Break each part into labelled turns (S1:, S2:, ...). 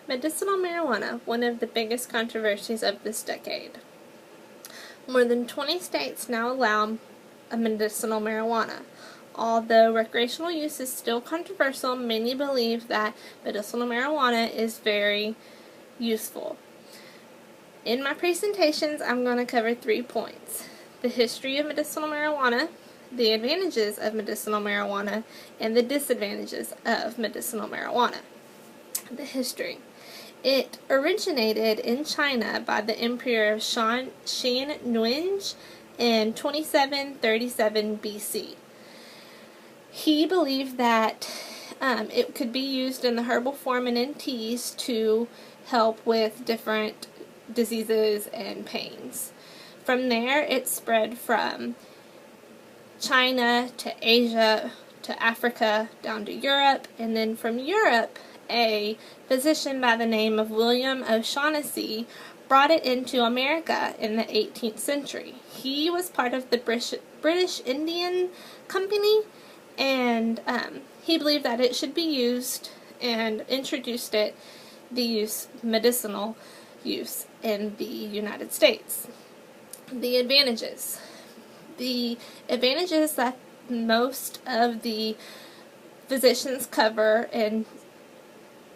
S1: Medicinal marijuana, one of the biggest controversies of this decade. More than 20 states now allow medicinal marijuana. Although recreational use is still controversial, many believe that medicinal marijuana is very useful. In my presentations, I'm going to cover 3 points: the history of medicinal marijuana, the advantages of medicinal marijuana, and the disadvantages of medicinal marijuana. The history. It originated in China by the Emperor Xin Nuing in 2737 BC. He believed that it could be used in the herbal form and in teas to help with different diseases and pains. From there, it spread from China to Asia to Africa down to Europe, and then from Europe, a physician by the name of William O'Shaughnessy brought it into America in the 18th century. He was part of the British Indian Company, and he believed that it should be used and introduced medicinal use in the United States. The advantages. The advantages that most of the physicians cover and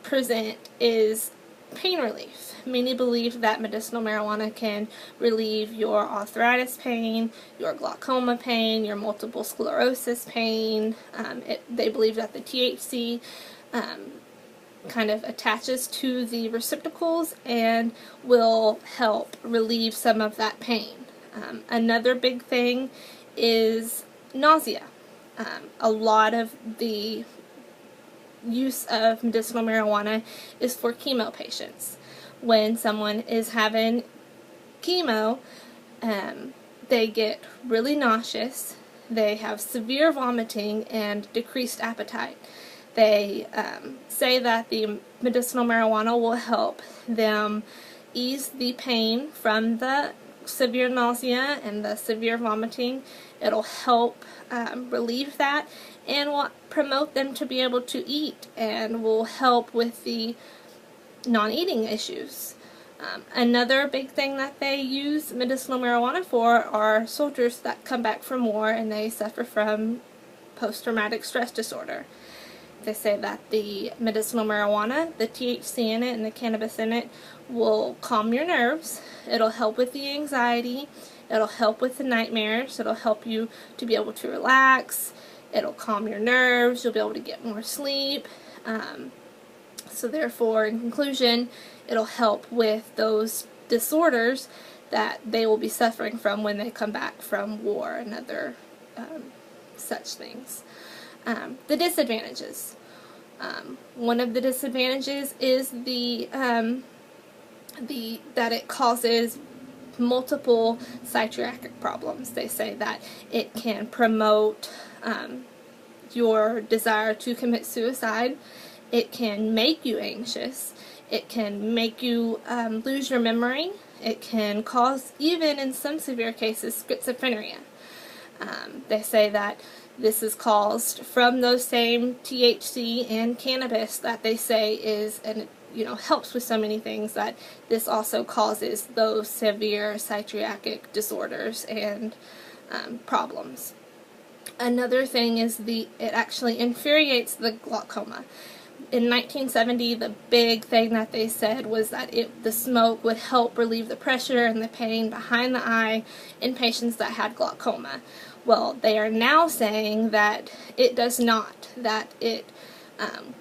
S1: present is pain relief. Many believe that medicinal marijuana can relieve your arthritis pain, your glaucoma pain, your multiple sclerosis pain. They believe that the THC kind of attaches to the receptacles and will help relieve some of that pain. Another big thing is nausea. A lot of the use of medicinal marijuana is for chemo patients. When someone is having chemo, they get really nauseous, they have severe vomiting and decreased appetite. They say that the medicinal marijuana will help them ease the pain from the severe nausea and the severe vomiting. It'll help relieve that and will promote them to be able to eat and will help with the non-eating issues. Another big thing that they use medicinal marijuana for are soldiers that come back from war and they suffer from post-traumatic stress disorder. They say that the medicinal marijuana, the THC in it and the cannabis in it, will calm your nerves. It'll help with the anxiety. It'll help with the nightmares. It'll help you to be able to relax. It'll calm your nerves. You'll be able to get more sleep. So therefore, in conclusion, it'll help with those disorders that they will be suffering from when they come back from war and other such things. The disadvantages. One of the disadvantages is that it causes multiple psychiatric problems. They say that it can promote your desire to commit suicide. It can make you anxious. It can make you lose your memory. It can cause, even in some severe cases, schizophrenia. They say that this is caused from those same THC and cannabis that they say is, and helps with so many things, that this also causes those severe psychiatric disorders and problems. Another thing is it actually infuriates the glaucoma. In 1970, the big thing that they said was that the smoke would help relieve the pressure and the pain behind the eye in patients that had glaucoma. Well, they are now saying that it does not, that it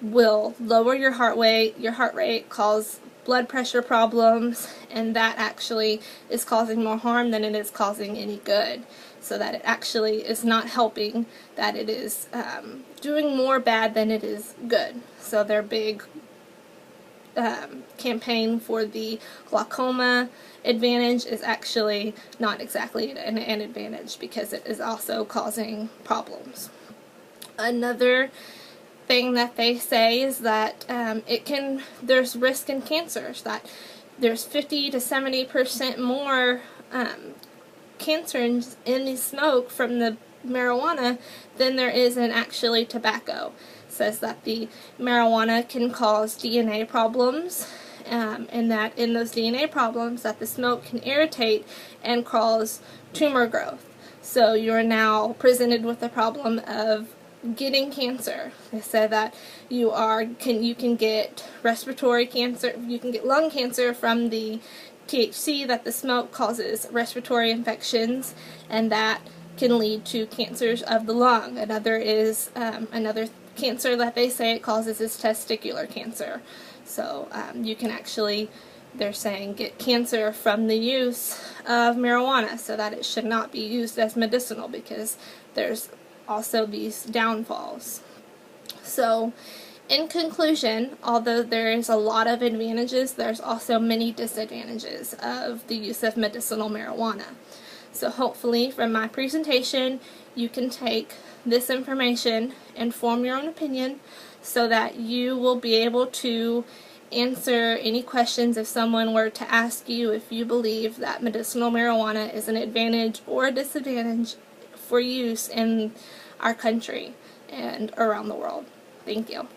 S1: will lower your heart rate, cause blood pressure problems, and that actually is causing more harm than it is causing any good. So that it actually is not helping, that it is doing more bad than it is good. So their big campaign for the glaucoma advantage is actually not exactly an advantage, because it is also causing problems. Another thing that they say is that there's risk in cancers, that there's 50 to 70% more cancer in the smoke from the marijuana than there is in actually tobacco. It says that the marijuana can cause DNA problems, and that in those DNA problems that the smoke can irritate and cause tumor growth. So you're now presented with the problem of getting cancer. They said that you can get respiratory cancer, you can get lung cancer from the THC that the smoke causes respiratory infections, and that can lead to cancers of the lung. Another cancer that they say it causes is testicular cancer. So you can actually, they're saying, get cancer from the use of marijuana, so that it should not be used as medicinal, because there's also these downfalls. So in conclusion, although there is a lot of advantages, there's also many disadvantages of the use of medicinal marijuana. So hopefully from my presentation you can take this information and form your own opinion, so that you will be able to answer any questions if someone were to ask you if you believe that medicinal marijuana is an advantage or a disadvantage for use in our country and around the world. Thank you.